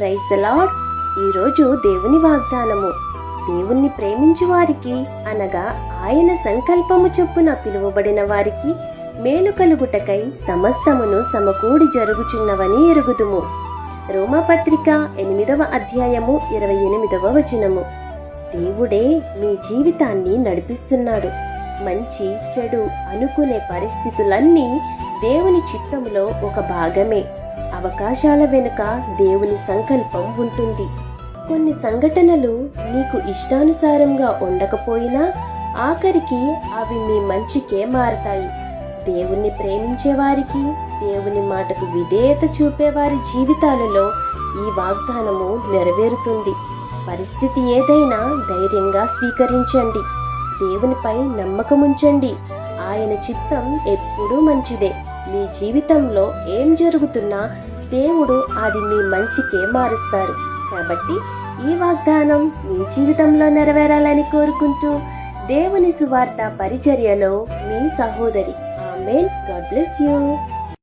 Praise the lord. ఈరోజు దేవుని వాగ్దానము. దేవుణ్ణి ప్రేమించు వారికి అనగా ఆయన సంకల్పము చొప్పున పిలువబడిన వారికి మేలు కలుగుటకై సమస్తమును సమకూడి జరుగుచున్నవని ఎరుగుదుము. రోమాపత్రిక 8వ అధ్యాయము 28వ వచనము. దేవుడే మీ జీవితాన్ని నడిపిస్తున్నాడు. మంచి చెడు అనుకునే పరిస్థితులన్నీ దేవుని చిత్తములో ఒక భాగమే. అవకాశాల వెనుక దేవుని సంకల్పం ఉంటుంది. కొన్ని సంఘటనలు నీకు ఇష్టానుసారంగా ఉండకపోయినా ఆఖరికి అవి మీ మంచికే మారతాయి. దేవుణ్ణి ప్రేమించే వారికి, దేవుని మాటకు విధేయత చూపేవారి జీవితాలలో ఈ వాగ్దానము నెరవేరుతుంది. పరిస్థితి ఏదైనా ధైర్యంగా స్వీకరించండి. దేవునిపై నమ్మకముంచండి. ఆయన చిత్తం ఎప్పుడూ మంచిదే. మీ జీవితంలో ఏం జరుగుతున్నా దేవుడు అది మీ మంచికే మారుస్తారు. కాబట్టి ఈ వాగ్దానం మీ జీవితంలో నెరవేరాలని కోరుకుంటూ దేవుని సువార్త పరిచర్యలో మీ సహోదరి. ఆమేన్. God bless you.